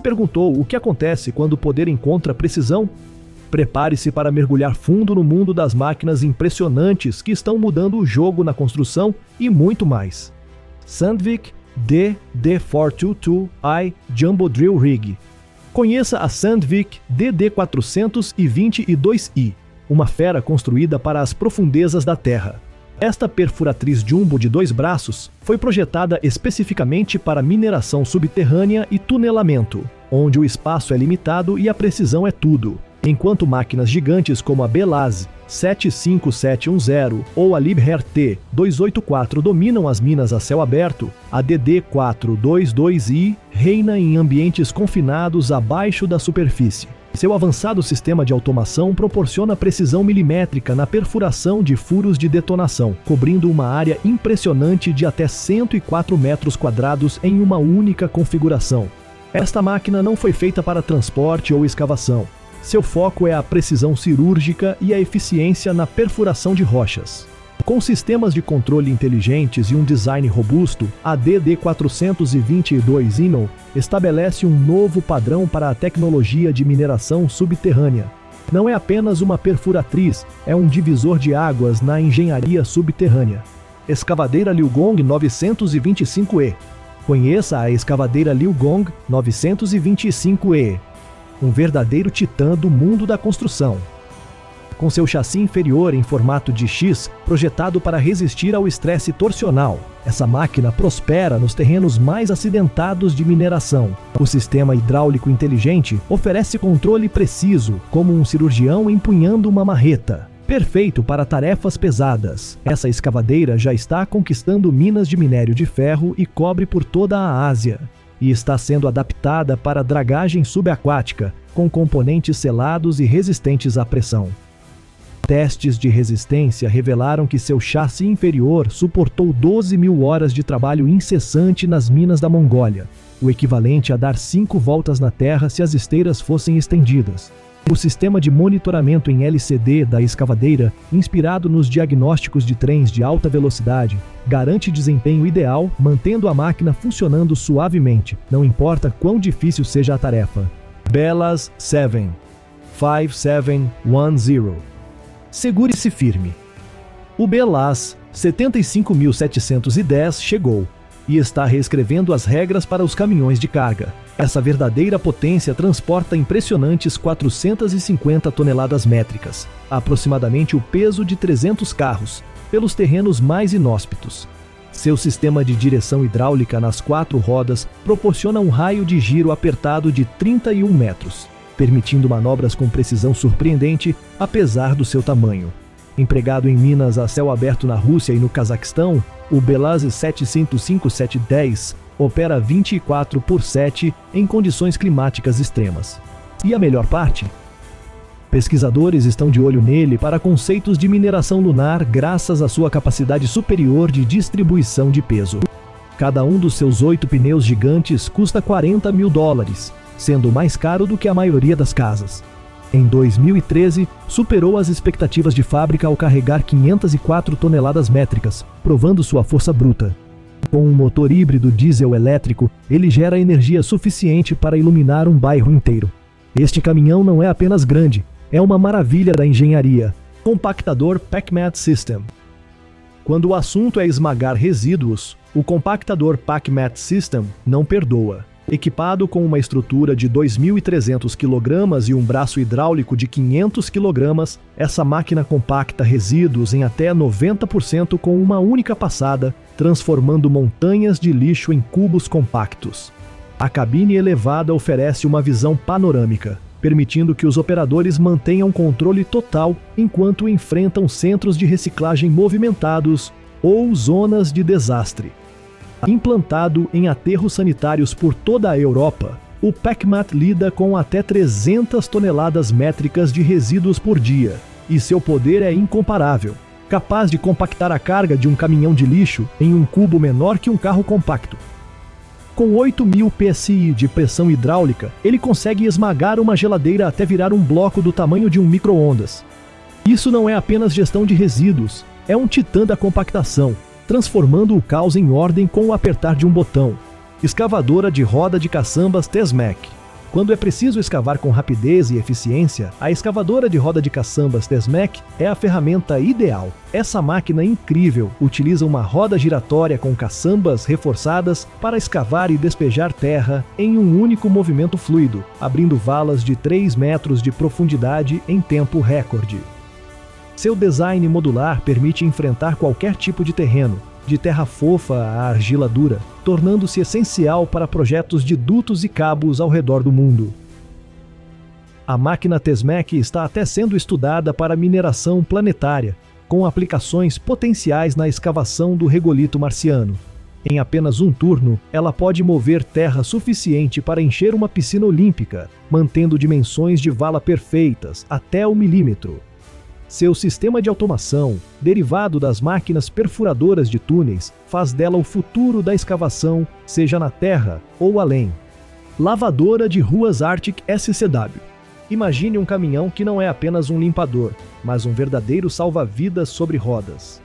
perguntou o que acontece quando o poder encontra precisão? Prepare-se para mergulhar fundo no mundo das máquinas impressionantes que estão mudando o jogo na construção e muito mais. Sandvik DD422i Jumbo Drill Rig. Conheça a Sandvik DD422i, uma fera construída para as profundezas da Terra. Esta perfuratriz jumbo de 2 braços foi projetada especificamente para mineração subterrânea e tunelamento, onde o espaço é limitado e a precisão é tudo. Enquanto máquinas gigantes como a Belaz 75710 ou a Liebherr T284 dominam as minas a céu aberto, a DD422i reina em ambientes confinados abaixo da superfície. Seu avançado sistema de automação proporciona precisão milimétrica na perfuração de furos de detonação, cobrindo uma área impressionante de até 104 metros quadrados em uma única configuração. Esta máquina não foi feita para transporte ou escavação. Seu foco é a precisão cirúrgica e a eficiência na perfuração de rochas. Com sistemas de controle inteligentes e um design robusto, a DD422i estabelece um novo padrão para a tecnologia de mineração subterrânea. Não é apenas uma perfuratriz, é um divisor de águas na engenharia subterrânea. Escavadeira Liugong 925E. Conheça a escavadeira Liugong 925E. Um verdadeiro titã do mundo da construção. Com seu chassi inferior em formato de X, projetado para resistir ao estresse torsional, essa máquina prospera nos terrenos mais acidentados de mineração. O sistema hidráulico inteligente oferece controle preciso, como um cirurgião empunhando uma marreta. Perfeito para tarefas pesadas. Essa escavadeira já está conquistando minas de minério de ferro e cobre por toda a Ásia. E está sendo adaptada para dragagem subaquática, com componentes selados e resistentes à pressão. Testes de resistência revelaram que seu chassi inferior suportou 12.000 horas de trabalho incessante nas minas da Mongólia, o equivalente a dar 5 voltas na Terra se as esteiras fossem estendidas. O sistema de monitoramento em LCD da escavadeira, inspirado nos diagnósticos de trens de alta velocidade, garante desempenho ideal, mantendo a máquina funcionando suavemente, não importa quão difícil seja a tarefa. Belaz 5710. Segure-se firme. O Belaz 75710 chegou e está reescrevendo as regras para os caminhões de carga. Essa verdadeira potência transporta impressionantes 450 toneladas métricas, aproximadamente o peso de 300 carros, pelos terrenos mais inóspitos. Seu sistema de direção hidráulica nas 4 rodas proporciona um raio de giro apertado de 31 metros, permitindo manobras com precisão surpreendente, apesar do seu tamanho. Empregado em minas a céu aberto na Rússia e no Cazaquistão, o Belaz 75710 opera 24/7 em condições climáticas extremas. E a melhor parte? Pesquisadores estão de olho nele para conceitos de mineração lunar graças à sua capacidade superior de distribuição de peso. Cada um dos seus 8 pneus gigantes custa $40.000, sendo mais caro do que a maioria das casas. Em 2013, superou as expectativas de fábrica ao carregar 504 toneladas métricas, provando sua força bruta. Com um motor híbrido diesel-elétrico, ele gera energia suficiente para iluminar um bairro inteiro. Este caminhão não é apenas grande, é uma maravilha da engenharia. Compactador PackMat System. Quando o assunto é esmagar resíduos, o compactador PackMat System não perdoa. Equipado com uma estrutura de 2.300 kg e um braço hidráulico de 500 kg, essa máquina compacta resíduos em até 90% com uma única passada, transformando montanhas de lixo em cubos compactos. A cabine elevada oferece uma visão panorâmica, permitindo que os operadores mantenham controle total enquanto enfrentam centros de reciclagem movimentados ou zonas de desastre. Implantado em aterros sanitários por toda a Europa, o PackMat lida com até 300 toneladas métricas de resíduos por dia, e seu poder é incomparável, capaz de compactar a carga de um caminhão de lixo em um cubo menor que um carro compacto. Com 8.000 psi de pressão hidráulica, ele consegue esmagar uma geladeira até virar um bloco do tamanho de um micro-ondas. Isso não é apenas gestão de resíduos, é um titã da compactação, transformando o caos em ordem com o apertar de um botão. Escavadora de roda de caçambas Tesmac. Quando é preciso escavar com rapidez e eficiência, a escavadora de roda de caçambas Tesmec é a ferramenta ideal. Essa máquina incrível utiliza uma roda giratória com caçambas reforçadas para escavar e despejar terra em um único movimento fluido, abrindo valas de 3 metros de profundidade em tempo recorde. Seu design modular permite enfrentar qualquer tipo de terreno, de terra fofa a argila dura, tornando-se essencial para projetos de dutos e cabos ao redor do mundo. A máquina Tesmec está até sendo estudada para mineração planetária, com aplicações potenciais na escavação do regolito marciano. Em apenas um turno, ela pode mover terra suficiente para encher uma piscina olímpica, mantendo dimensões de vala perfeitas, até o milímetro. Seu sistema de automação, derivado das máquinas perfuradoras de túneis, faz dela o futuro da escavação, seja na terra ou além. Lavadora de ruas Arctic SCW. Imagine um caminhão que não é apenas um limpador, mas um verdadeiro salva-vidas sobre rodas.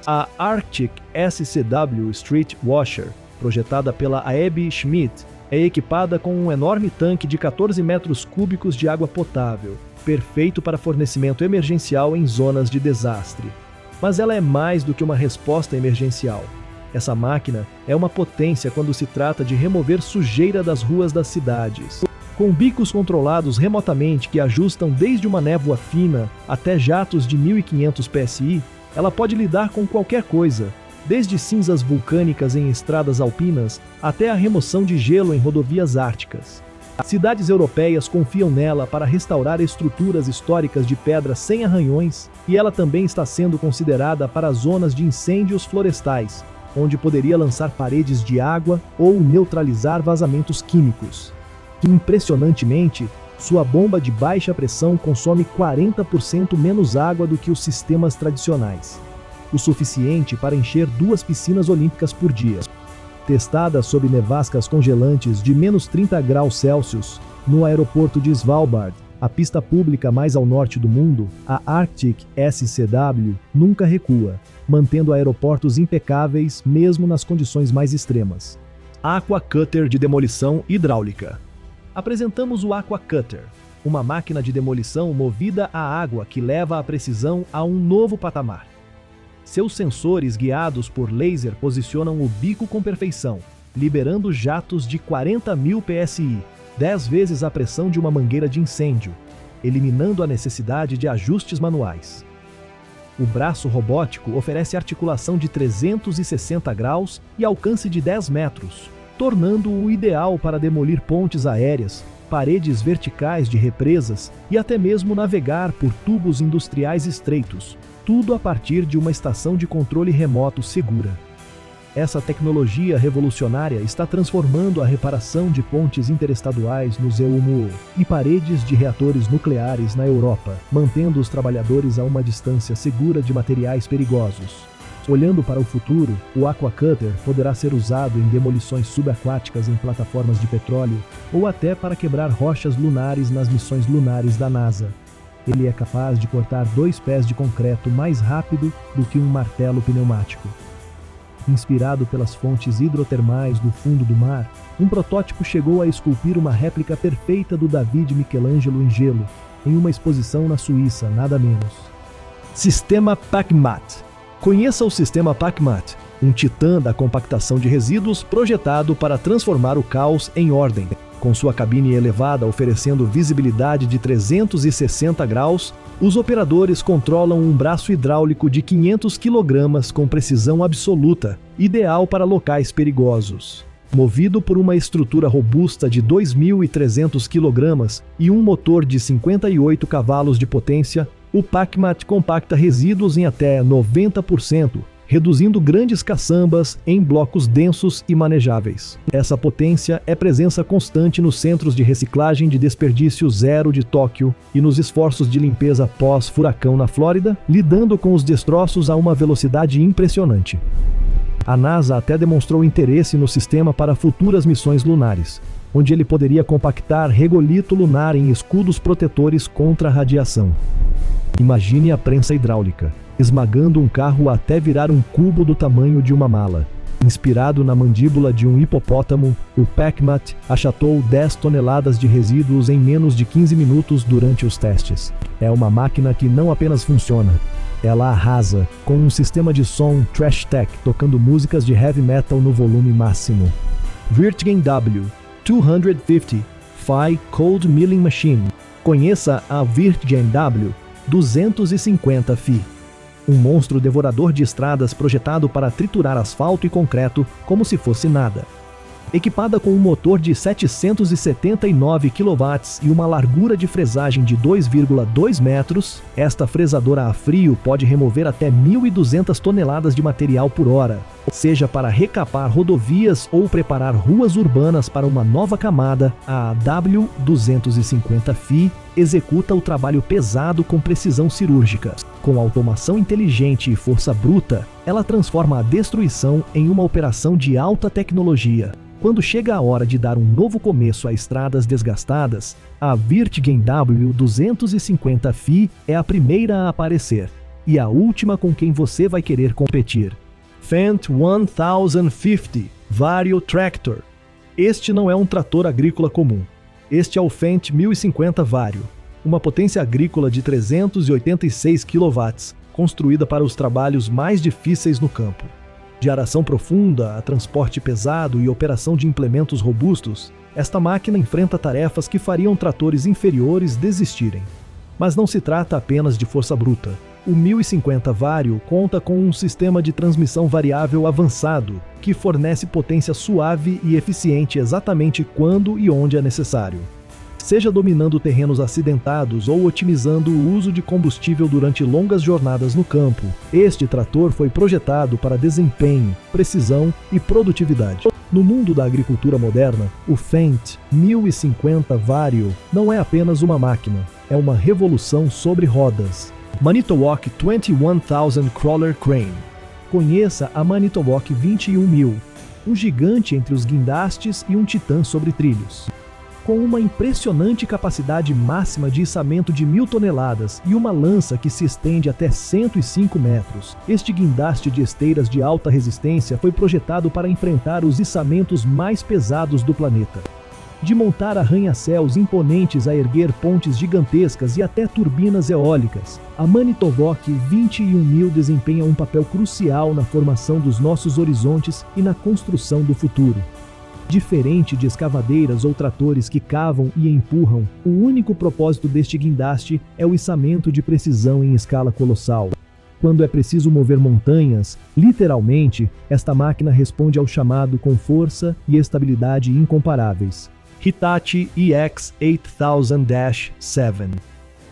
A Arctic SCW Street Washer, projetada pela AEB Schmidt, é equipada com um enorme tanque de 14 metros cúbicos de água potável, perfeito para fornecimento emergencial em zonas de desastre. Mas ela é mais do que uma resposta emergencial. Essa máquina é uma potência quando se trata de remover sujeira das ruas das cidades. Com bicos controlados remotamente que ajustam desde uma névoa fina até jatos de 1500 psi, ela pode lidar com qualquer coisa, desde cinzas vulcânicas em estradas alpinas até a remoção de gelo em rodovias árticas. Cidades europeias confiam nela para restaurar estruturas históricas de pedra sem arranhões, e ela também está sendo considerada para zonas de incêndios florestais, onde poderia lançar paredes de água ou neutralizar vazamentos químicos. Impressionantemente, sua bomba de baixa pressão consome 40% menos água do que os sistemas tradicionais, o suficiente para encher 2 piscinas olímpicas por dia. Testada sob nevascas congelantes de menos 30 graus Celsius, no aeroporto de Svalbard, a pista pública mais ao norte do mundo, a Arctic SCW nunca recua, mantendo aeroportos impecáveis mesmo nas condições mais extremas. Aqua Cutter de demolição hidráulica. Apresentamos o Aqua Cutter, uma máquina de demolição movida a água que leva a precisão a um novo patamar. Seus sensores guiados por laser posicionam o bico com perfeição, liberando jatos de 40.000 psi, 10 vezes a pressão de uma mangueira de incêndio, eliminando a necessidade de ajustes manuais. O braço robótico oferece articulação de 360 graus e alcance de 10 metros, tornando-o ideal para demolir pontes aéreas, paredes verticais de represas e até mesmo navegar por tubos industriais estreitos, tudo a partir de uma estação de controle remoto segura. Essa tecnologia revolucionária está transformando a reparação de pontes interestaduais nos EUMUO e paredes de reatores nucleares na Europa, mantendo os trabalhadores a uma distância segura de materiais perigosos. Olhando para o futuro, o Aqua Cutter poderá ser usado em demolições subaquáticas em plataformas de petróleo ou até para quebrar rochas lunares nas missões lunares da NASA. Ele é capaz de cortar 2 pés de concreto mais rápido do que um martelo pneumático. Inspirado pelas fontes hidrotermais do fundo do mar, um protótipo chegou a esculpir uma réplica perfeita do David Michelangelo em gelo, em uma exposição na Suíça, nada menos. Sistema PACMAT. Conheça o sistema PACMAT, um titã da compactação de resíduos projetado para transformar o caos em ordem. Com sua cabine elevada oferecendo visibilidade de 360 graus, os operadores controlam um braço hidráulico de 500 kg com precisão absoluta, ideal para locais perigosos. Movido por uma estrutura robusta de 2.300 kg e um motor de 58 cavalos de potência, o PACMAT compacta resíduos em até 90%, reduzindo grandes caçambas em blocos densos e manejáveis. Essa potência é presença constante nos centros de reciclagem de desperdício zero de Tóquio e nos esforços de limpeza pós-furacão na Flórida, lidando com os destroços a uma velocidade impressionante. A NASA até demonstrou interesse no sistema para futuras missões lunares, onde ele poderia compactar regolito lunar em escudos protetores contra a radiação. Imagine a prensa hidráulica, esmagando um carro até virar um cubo do tamanho de uma mala. Inspirado na mandíbula de um hipopótamo, o PackMat achatou 10 toneladas de resíduos em menos de 15 minutos durante os testes. É uma máquina que não apenas funciona, ela arrasa, com um sistema de som Trash Tech tocando músicas de heavy metal no volume máximo. Wirtgen W250 Phi Cold Milling Machine. Conheça a Wirtgen W250 Phi. Um monstro devorador de estradas projetado para triturar asfalto e concreto como se fosse nada. Equipada com um motor de 779 kW e uma largura de fresagem de 2,2 metros, esta fresadora a frio pode remover até 1.200 toneladas de material por hora, seja para recapar rodovias ou preparar ruas urbanas para uma nova camada. A W250 Phi executa o trabalho pesado com precisão cirúrgica. Com automação inteligente e força bruta, ela transforma a destruição em uma operação de alta tecnologia. Quando chega a hora de dar um novo começo a estradas desgastadas, a Wirtgen W250 Phi é a primeira a aparecer, e a última com quem você vai querer competir. Fendt 1050 Vario Tractor. Este não é um trator agrícola comum. Este é o Fendt 1050 Vario, uma potência agrícola de 386 kW, construída para os trabalhos mais difíceis no campo. De aração profunda a transporte pesado e operação de implementos robustos, esta máquina enfrenta tarefas que fariam tratores inferiores desistirem. Mas não se trata apenas de força bruta. O 1050 Vario conta com um sistema de transmissão variável avançado, que fornece potência suave e eficiente exatamente quando e onde é necessário. Seja dominando terrenos acidentados ou otimizando o uso de combustível durante longas jornadas no campo, este trator foi projetado para desempenho, precisão e produtividade. No mundo da agricultura moderna, o Fendt 1050 Vario não é apenas uma máquina, é uma revolução sobre rodas. Manitowoc 21000 Crawler Crane. Conheça a Manitowoc 21000, um gigante entre os guindastes e um titã sobre trilhos. Com uma impressionante capacidade máxima de içamento de 1.000 toneladas e uma lança que se estende até 105 metros, este guindaste de esteiras de alta resistência foi projetado para enfrentar os içamentos mais pesados do planeta. De montar arranha-céus imponentes a erguer pontes gigantescas e até turbinas eólicas, a Manitowoc 21000 desempenha um papel crucial na formação dos nossos horizontes e na construção do futuro. Diferente de escavadeiras ou tratores que cavam e empurram, o único propósito deste guindaste é o içamento de precisão em escala colossal. Quando é preciso mover montanhas, literalmente, esta máquina responde ao chamado com força e estabilidade incomparáveis. Hitachi EX8000-7.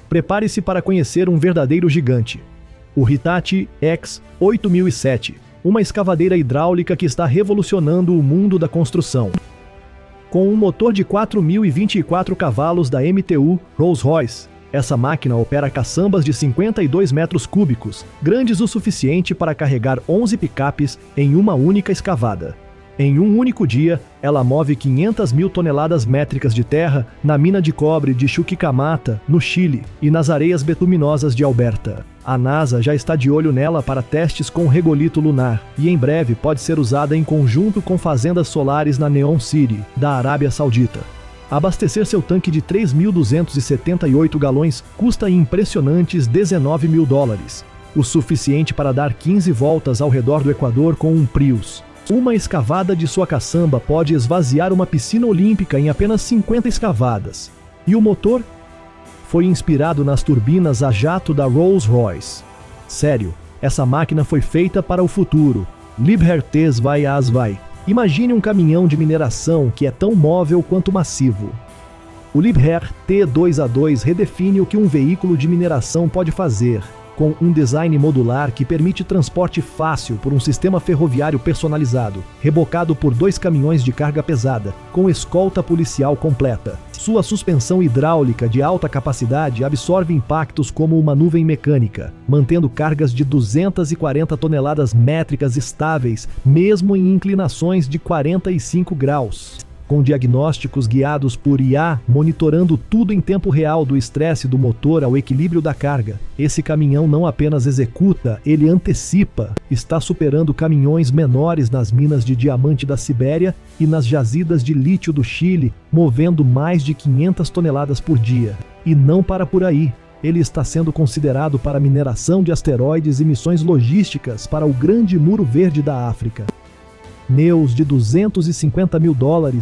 Prepare-se para conhecer um verdadeiro gigante. O Hitachi X8007. Uma escavadeira hidráulica que está revolucionando o mundo da construção. Com um motor de 4.024 cavalos da MTU Rolls-Royce, essa máquina opera caçambas de 52 metros cúbicos, grandes o suficiente para carregar 11 picapes em uma única escavada. Em um único dia, ela move 500.000 toneladas métricas de terra na mina de cobre de Chuquicamata, no Chile, e nas areias betuminosas de Alberta. A NASA já está de olho nela para testes com regolito lunar, e em breve pode ser usada em conjunto com fazendas solares na Neom City, da Arábia Saudita. Abastecer seu tanque de 3.278 galões custa impressionantes $19.000, o suficiente para dar 15 voltas ao redor do Equador com um Prius. Uma escavada de sua caçamba pode esvaziar uma piscina olímpica em apenas 50 escavadas. E o motor? Foi inspirado nas turbinas a jato da Rolls-Royce. Sério, essa máquina foi feita para o futuro. Liebherr T2A2. Imagine um caminhão de mineração que é tão móvel quanto massivo. O Liebherr T2A2 redefine o que um veículo de mineração pode fazer, com um design modular que permite transporte fácil por um sistema ferroviário personalizado, rebocado por 2 caminhões de carga pesada, com escolta policial completa. Sua suspensão hidráulica de alta capacidade absorve impactos como uma nuvem mecânica, mantendo cargas de 240 toneladas métricas estáveis, mesmo em inclinações de 45 graus. Com diagnósticos guiados por IA, monitorando tudo em tempo real do estresse do motor ao equilíbrio da carga, esse caminhão não apenas executa, ele antecipa. Está superando caminhões menores nas minas de diamante da Sibéria e nas jazidas de lítio do Chile, movendo mais de 500 toneladas por dia. E não para por aí. Ele está sendo considerado para mineração de asteroides e missões logísticas para o Grande Muro Verde da África. Neos de $250 mil,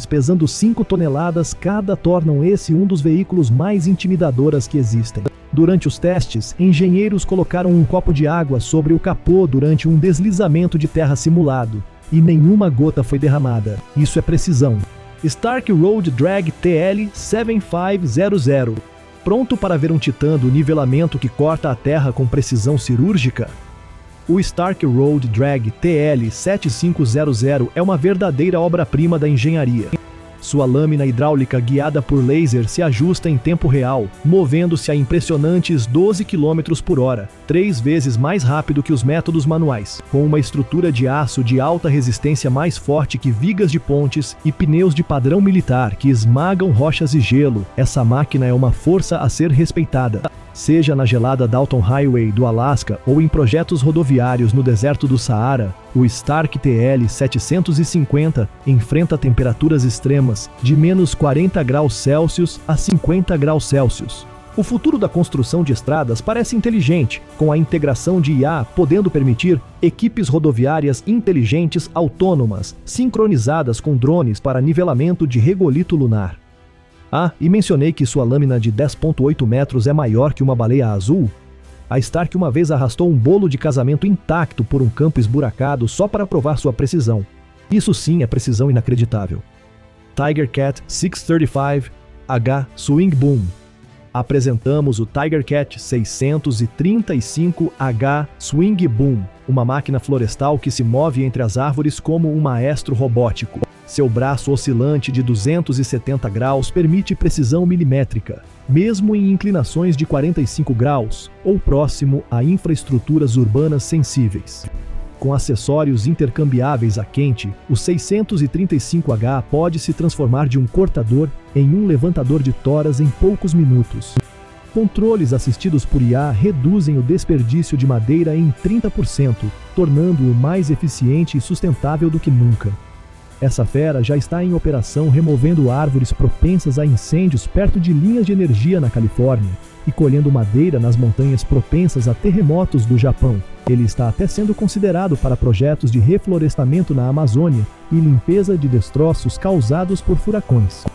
pesando 5 toneladas cada, tornam esse um dos veículos mais intimidadoras que existem. Durante os testes, engenheiros colocaram um copo de água sobre o capô durante um deslizamento de terra simulado, e nenhuma gota foi derramada. Isso é precisão. Stark Road Drag TL 7500. Pronto para ver um titã do nivelamento que corta a terra com precisão cirúrgica? O Stark Road Drag TL 7500 é uma verdadeira obra-prima da engenharia. Sua lâmina hidráulica guiada por laser se ajusta em tempo real, movendo-se a impressionantes 12 km por hora, 3 vezes mais rápido que os métodos manuais. Com uma estrutura de aço de alta resistência mais forte que vigas de pontes e pneus de padrão militar que esmagam rochas e gelo, essa máquina é uma força a ser respeitada. Seja na gelada Dalton Highway do Alasca ou em projetos rodoviários no deserto do Saara, o Stark TL 750 enfrenta temperaturas extremas de menos 40 graus Celsius a 50 graus Celsius. O futuro da construção de estradas parece inteligente, com a integração de IA podendo permitir equipes rodoviárias inteligentes autônomas, sincronizadas com drones para nivelamento de regolito lunar. Ah, e mencionei que sua lâmina de 10,8 metros é maior que uma baleia azul? A Stark uma vez arrastou um bolo de casamento intacto por um campo esburacado só para provar sua precisão. Isso sim é precisão inacreditável. Tiger Cat 635H Swing Boom. Apresentamos o Tiger Cat 635H Swing Boom, uma máquina florestal que se move entre as árvores como um maestro robótico. Seu braço oscilante de 270 graus permite precisão milimétrica, mesmo em inclinações de 45 graus, ou próximo a infraestruturas urbanas sensíveis. Com acessórios intercambiáveis a quente, o 635H pode se transformar de um cortador em um levantador de toras em poucos minutos. Controles assistidos por IA reduzem o desperdício de madeira em 30%, tornando-o mais eficiente e sustentável do que nunca. Essa fera já está em operação removendo árvores propensas a incêndios perto de linhas de energia na Califórnia e colhendo madeira nas montanhas propensas a terremotos do Japão. Ele está até sendo considerado para projetos de reflorestamento na Amazônia e limpeza de destroços causados por furacões.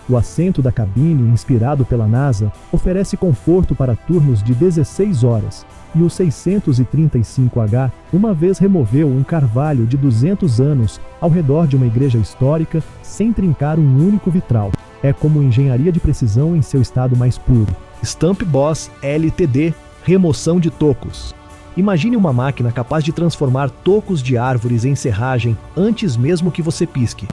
O assento da cabine, inspirado pela NASA, oferece conforto para turnos de 16 horas, e o 635H uma vez removeu um carvalho de 200 anos ao redor de uma igreja histórica sem trincar um único vitral. É como engenharia de precisão em seu estado mais puro. Stump Boss LTD, remoção de tocos. Imagine uma máquina capaz de transformar tocos de árvores em serragem antes mesmo que você pisque.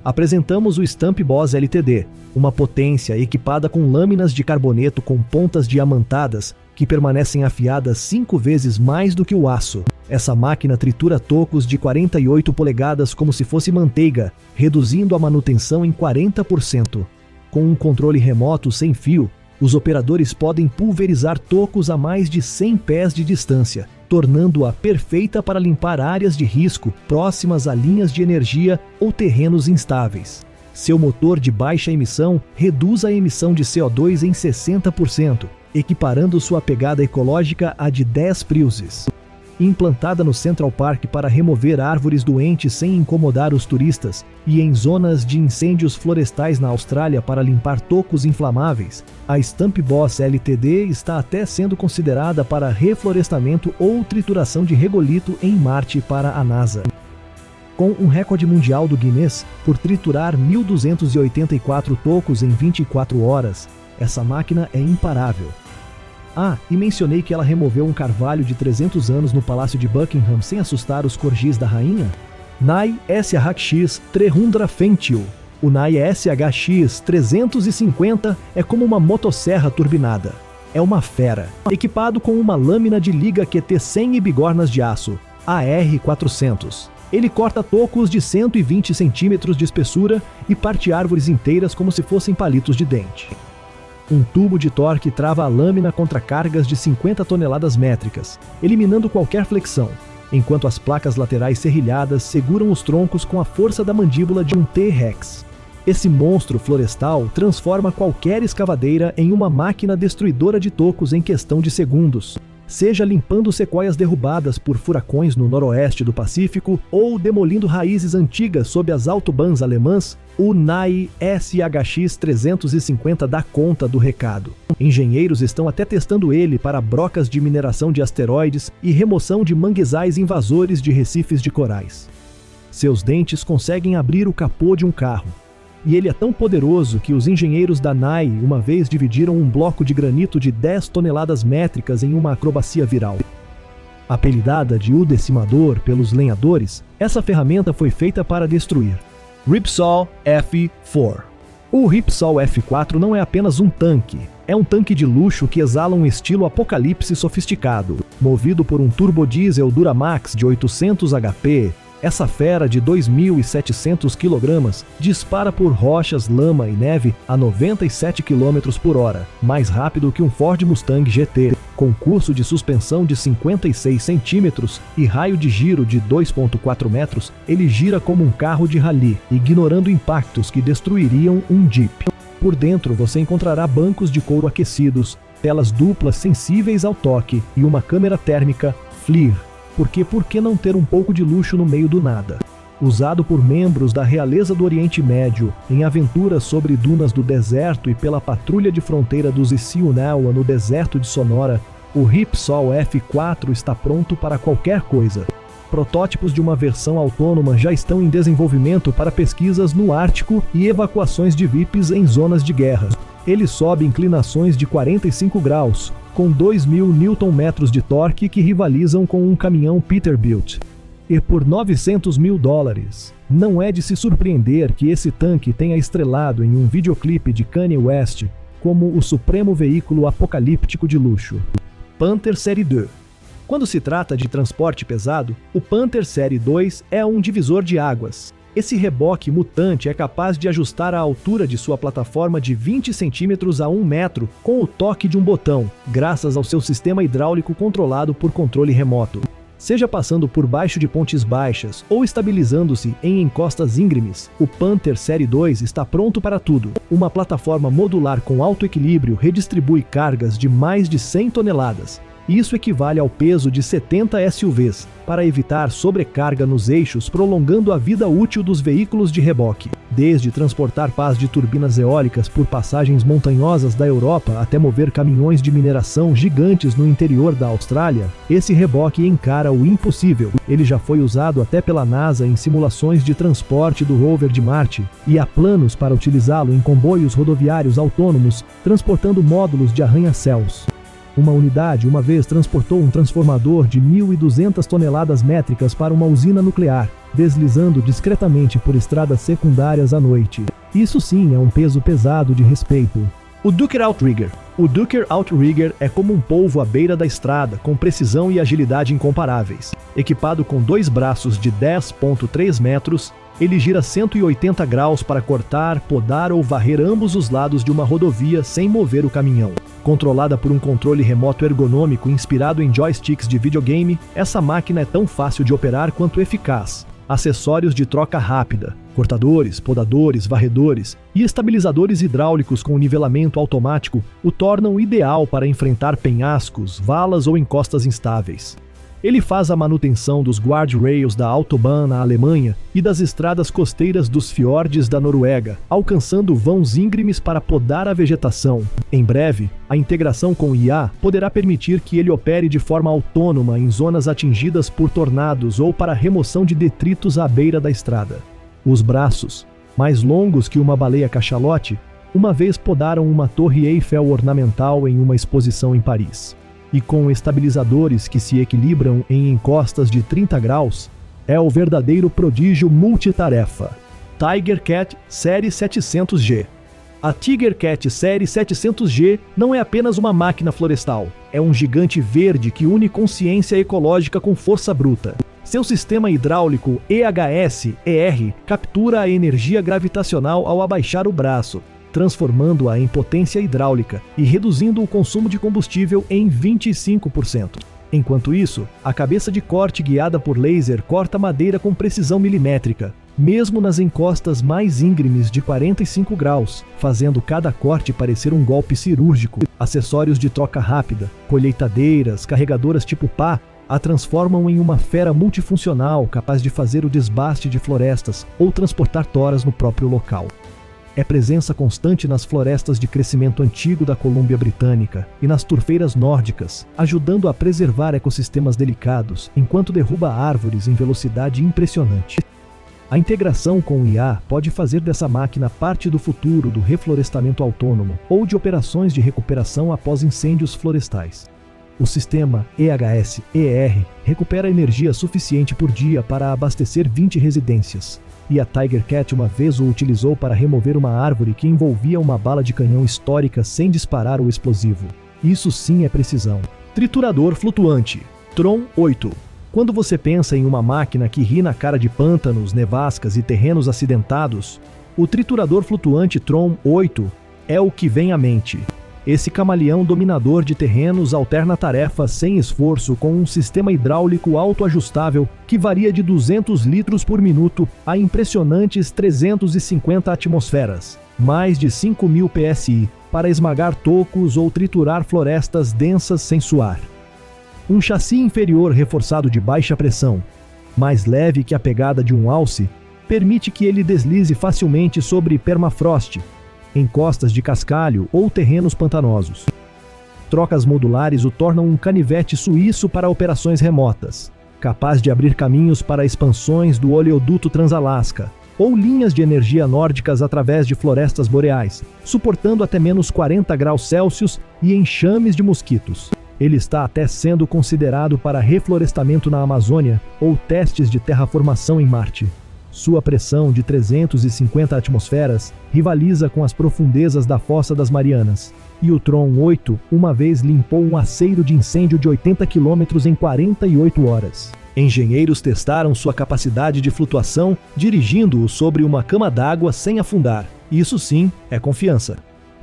Apresentamos o Stump Boss LTD, uma potência equipada com lâminas de carboneto com pontas diamantadas que permanecem afiadas 5 vezes mais do que o aço. Essa máquina tritura tocos de 48 polegadas como se fosse manteiga, reduzindo a manutenção em 40%. Com um controle remoto sem fio, os operadores podem pulverizar tocos a mais de 100 pés de distância, tornando-a perfeita para limpar áreas de risco próximas a linhas de energia ou terrenos instáveis. Seu motor de baixa emissão reduz a emissão de CO2 em 60%, equiparando sua pegada ecológica à de 10 Priuses. Implantada no Central Park para remover árvores doentes sem incomodar os turistas e em zonas de incêndios florestais na Austrália para limpar tocos inflamáveis, a Stump Boss LTD está até sendo considerada para reflorestamento ou trituração de regolito em Marte para a NASA. Com um recorde mundial do Guinness por triturar 1.284 tocos em 24 horas, essa máquina é imparável. Ah, e mencionei que ela removeu um carvalho de 300 anos no Palácio de Buckingham sem assustar os corgis da rainha? NAI SHX 350. O NAI SHX 350 é como uma motosserra turbinada. É uma fera, equipado com uma lâmina de liga QT 100 e bigornas de aço, AR400. Ele corta tocos de 120 centímetros de espessura e parte árvores inteiras como se fossem palitos de dente. Um tubo de torque trava a lâmina contra cargas de 50 toneladas métricas, eliminando qualquer flexão, enquanto as placas laterais serrilhadas seguram os troncos com a força da mandíbula de um T-Rex. Esse monstro florestal transforma qualquer escavadeira em uma máquina destruidora de tocos em questão de segundos, seja limpando sequoias derrubadas por furacões no noroeste do Pacífico ou demolindo raízes antigas sob as autobahns alemãs. O NAI SHX 350 dá conta do recado. Engenheiros estão até testando ele para brocas de mineração de asteroides e remoção de manguezais invasores de recifes de corais. Seus dentes conseguem abrir o capô de um carro. E ele é tão poderoso que os engenheiros da NAI uma vez dividiram um bloco de granito de 10 toneladas métricas em uma acrobacia viral. Apelidada de O Decimador pelos lenhadores, essa ferramenta foi feita para destruir. Ripsaw F4. O Ripsaw F4 não é apenas um tanque, é um tanque de luxo que exala um estilo apocalipse sofisticado. Movido por um turbodiesel Duramax de 800 HP, essa fera de 2.700 kg dispara por rochas, lama e neve a 97 km por hora, mais rápido que um Ford Mustang GT, com curso de suspensão de 56 cm e raio de giro de 2,4 metros. Ele gira como um carro de rally, ignorando impactos que destruiriam um Jeep. Por dentro você encontrará bancos de couro aquecidos, telas duplas sensíveis ao toque e uma câmera térmica FLIR. Porque por que não ter um pouco de luxo no meio do nada? Usado por membros da realeza do Oriente Médio em aventuras sobre dunas do deserto e pela patrulha de fronteira dos Siunawa no deserto de Sonora, o Ripsaw F4 está pronto para qualquer coisa. Protótipos de uma versão autônoma já estão em desenvolvimento para pesquisas no Ártico e evacuações de VIPs em zonas de guerra. Ele sobe inclinações de 45 graus, com 2.000 Nm de torque que rivalizam com um caminhão Peterbilt. E por $900 mil. Não é de se surpreender que esse tanque tenha estrelado em um videoclipe de Kanye West como o supremo veículo apocalíptico de luxo. Panther Série 2. Quando se trata de transporte pesado, o Panther Série 2 é um divisor de águas. Esse reboque mutante é capaz de ajustar a altura de sua plataforma de 20 centímetros a 1 metro com o toque de um botão, graças ao seu sistema hidráulico controlado por controle remoto. Seja passando por baixo de pontes baixas ou estabilizando-se em encostas íngremes, o Panther Série 2 está pronto para tudo. Uma plataforma modular com alto equilíbrio redistribui cargas de mais de 100 toneladas. Isso equivale ao peso de 70 SUVs, para evitar sobrecarga nos eixos, prolongando a vida útil dos veículos de reboque. Desde transportar pás de turbinas eólicas por passagens montanhosas da Europa até mover caminhões de mineração gigantes no interior da Austrália, esse reboque encara o impossível. Ele já foi usado até pela NASA em simulações de transporte do rover de Marte, e há planos para utilizá-lo em comboios rodoviários autônomos, transportando módulos de arranha-céus. Uma unidade uma vez transportou um transformador de 1.200 toneladas métricas para uma usina nuclear, deslizando discretamente por estradas secundárias à noite. Isso sim é um peso pesado de respeito. O Duker Outrigger. O Duker Outrigger é como um polvo à beira da estrada, com precisão e agilidade incomparáveis. Equipado com 2 braços de 10,3 metros, ele gira 180 graus para cortar, podar ou varrer ambos os lados de uma rodovia sem mover o caminhão. Controlada por um controle remoto ergonômico inspirado em joysticks de videogame, essa máquina é tão fácil de operar quanto eficaz. Acessórios de troca rápida, cortadores, podadores, varredores e estabilizadores hidráulicos com nivelamento automático o tornam ideal para enfrentar penhascos, valas ou encostas instáveis. Ele faz a manutenção dos guardrails da Autobahn na Alemanha e das estradas costeiras dos fiordes da Noruega, alcançando vãos íngremes para podar a vegetação. Em breve, a integração com IA poderá permitir que ele opere de forma autônoma em zonas atingidas por tornados ou para remoção de detritos à beira da estrada. Os braços, mais longos que uma baleia-cachalote, uma vez podaram uma torre Eiffel ornamental em uma exposição em Paris. E com estabilizadores que se equilibram em encostas de 30 graus, é o verdadeiro prodígio multitarefa. Tiger Cat Série 700G. A Tiger Cat Série 700G não é apenas uma máquina florestal, é um gigante verde que une consciência ecológica com força bruta. Seu sistema hidráulico EHS-ER captura a energia gravitacional ao abaixar o braço, transformando-a em potência hidráulica e reduzindo o consumo de combustível em 25%. Enquanto isso, a cabeça de corte guiada por laser corta madeira com precisão milimétrica, mesmo nas encostas mais íngremes de 45 graus, fazendo cada corte parecer um golpe cirúrgico. Acessórios de troca rápida, colheitadeiras, carregadoras tipo pá, a transformam em uma fera multifuncional capaz de fazer o desbaste de florestas ou transportar toras no próprio local. É presença constante nas florestas de crescimento antigo da Colômbia Britânica e nas turfeiras nórdicas, ajudando a preservar ecossistemas delicados enquanto derruba árvores em velocidade impressionante. A integração com o IA pode fazer dessa máquina parte do futuro do reflorestamento autônomo ou de operações de recuperação após incêndios florestais. O sistema EHS-ER recupera energia suficiente por dia para abastecer 20 residências, e a Tiger Cat uma vez o utilizou para remover uma árvore que envolvia uma bala de canhão histórica sem disparar o explosivo. Isso sim é precisão. Triturador flutuante Tron 8. Quando você pensa em uma máquina que ri na cara de pântanos, nevascas e terrenos acidentados, o triturador flutuante Tron 8 é o que vem à mente. Esse camaleão dominador de terrenos alterna tarefas sem esforço com um sistema hidráulico autoajustável que varia de 200 litros por minuto a impressionantes 350 atmosferas, mais de 5.000 PSI, para esmagar tocos ou triturar florestas densas sem suar. Um chassi inferior reforçado de baixa pressão, mais leve que a pegada de um alce, permite que ele deslize facilmente sobre permafrost, encostas de cascalho ou terrenos pantanosos. Trocas modulares o tornam um canivete suíço para operações remotas, capaz de abrir caminhos para expansões do oleoduto Transalasca, ou linhas de energia nórdicas através de florestas boreais, suportando até menos 40 graus Celsius e enxames de mosquitos. Ele está até sendo considerado para reflorestamento na Amazônia ou testes de terraformação em Marte. Sua pressão de 350 atmosferas rivaliza com as profundezas da Fossa das Marianas. E o Tron 8 uma vez limpou um aceiro de incêndio de 80 km em 48 horas. Engenheiros testaram sua capacidade de flutuação dirigindo-o sobre uma cama d'água sem afundar. Isso sim é confiança.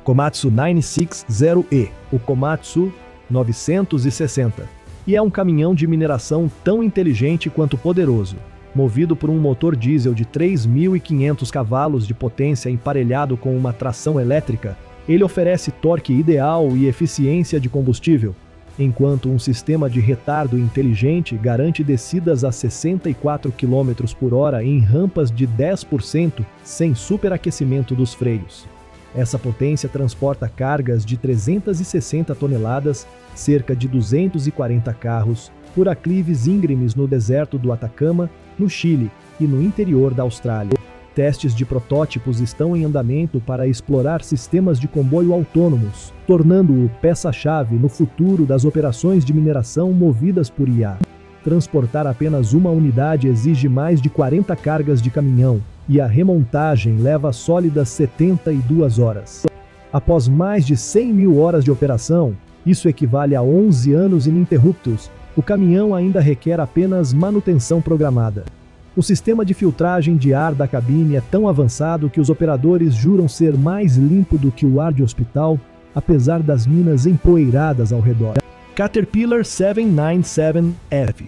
Komatsu 960E, o Komatsu 960. E é um caminhão de mineração tão inteligente quanto poderoso. Movido por um motor diesel de 3.500 cavalos de potência emparelhado com uma tração elétrica, ele oferece torque ideal e eficiência de combustível, enquanto um sistema de retardo inteligente garante descidas a 64 km por hora em rampas de 10% sem superaquecimento dos freios. Essa potência transporta cargas de 360 toneladas, cerca de 240 carros, por aclives íngremes no deserto do Atacama, no Chile e no interior da Austrália. Testes de protótipos estão em andamento para explorar sistemas de comboio autônomos, tornando-o peça-chave no futuro das operações de mineração movidas por IA. Transportar apenas uma unidade exige mais de 40 cargas de caminhão, e a remontagem leva sólidas 72 horas. Após mais de 100 mil horas de operação, isso equivale a 11 anos ininterruptos, o caminhão ainda requer apenas manutenção programada. O sistema de filtragem de ar da cabine é tão avançado que os operadores juram ser mais limpo do que o ar de hospital, apesar das minas empoeiradas ao redor. Caterpillar 797F.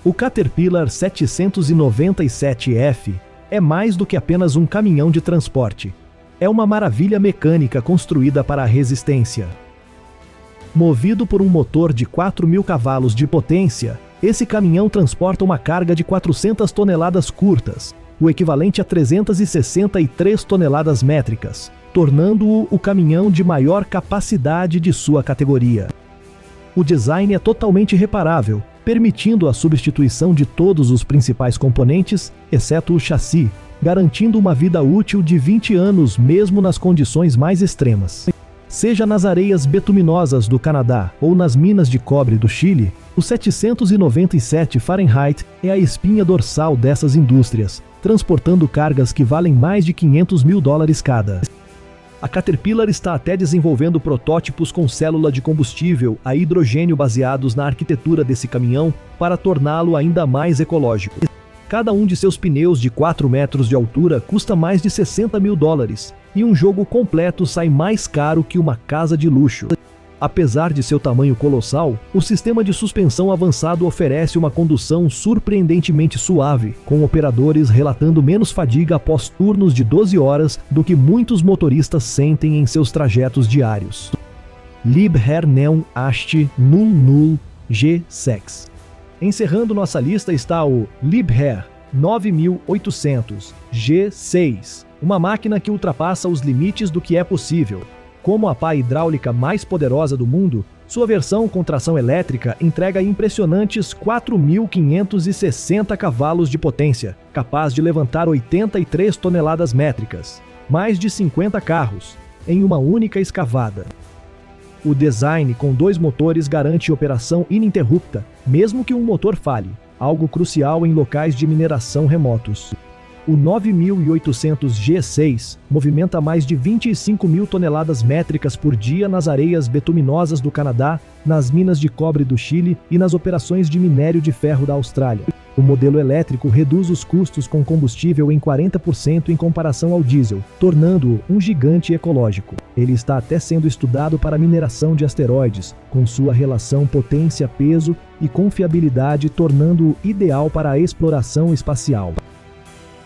O Caterpillar 797F é mais do que apenas um caminhão de transporte. É uma maravilha mecânica construída para a resistência. Movido por um motor de 4.000 cavalos de potência, esse caminhão transporta uma carga de 400 toneladas curtas, o equivalente a 363 toneladas métricas, tornando-o o caminhão de maior capacidade de sua categoria. O design é totalmente reparável, permitindo a substituição de todos os principais componentes, exceto o chassi, garantindo uma vida útil de 20 anos mesmo nas condições mais extremas. Seja nas areias betuminosas do Canadá ou nas minas de cobre do Chile, o 797 Fahrenheit é a espinha dorsal dessas indústrias, transportando cargas que valem mais de $500 mil cada. A Caterpillar está até desenvolvendo protótipos com célula de combustível a hidrogênio baseados na arquitetura desse caminhão para torná-lo ainda mais ecológico. Cada um de seus pneus de 4 metros de altura custa mais de $60 mil, e um jogo completo sai mais caro que uma casa de luxo. Apesar de seu tamanho colossal, o sistema de suspensão avançado oferece uma condução surpreendentemente suave, com operadores relatando menos fadiga após turnos de 12 horas do que muitos motoristas sentem em seus trajetos diários. Liebherr Neon Ast 00 G6. Encerrando nossa lista está o Liebherr 9800 G6, uma máquina que ultrapassa os limites do que é possível. Como a pá hidráulica mais poderosa do mundo, sua versão com tração elétrica entrega impressionantes 4.560 cavalos de potência, capaz de levantar 83 toneladas métricas, mais de 50 carros, em uma única escavada. O design com 2 motores garante operação ininterrupta, mesmo que um motor falhe, algo crucial em locais de mineração remotos. O 9800 G6 movimenta mais de 25 mil toneladas métricas por dia nas areias betuminosas do Canadá, nas minas de cobre do Chile e nas operações de minério de ferro da Austrália. O modelo elétrico reduz os custos com combustível em 40% em comparação ao diesel, tornando-o um gigante ecológico. Ele está até sendo estudado para mineração de asteroides, com sua relação potência-peso e confiabilidade tornando-o ideal para a exploração espacial.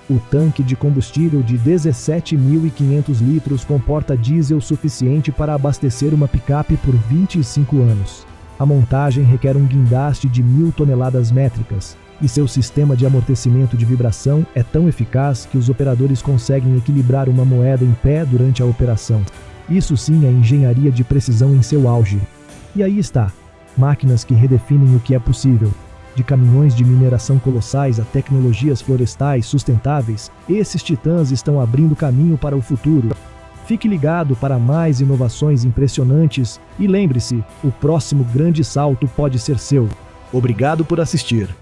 O tanque de combustível de 17.500 litros comporta diesel suficiente para abastecer uma picape por 25 anos. A montagem requer um guindaste de 1.000 toneladas métricas, e seu sistema de amortecimento de vibração é tão eficaz que os operadores conseguem equilibrar uma moeda em pé durante a operação. Isso sim é engenharia de precisão em seu auge. E aí está, máquinas que redefinem o que é possível. De caminhões de mineração colossais a tecnologias florestais sustentáveis, esses titãs estão abrindo caminho para o futuro. Fique ligado para mais inovações impressionantes e lembre-se, o próximo grande salto pode ser seu. Obrigado por assistir.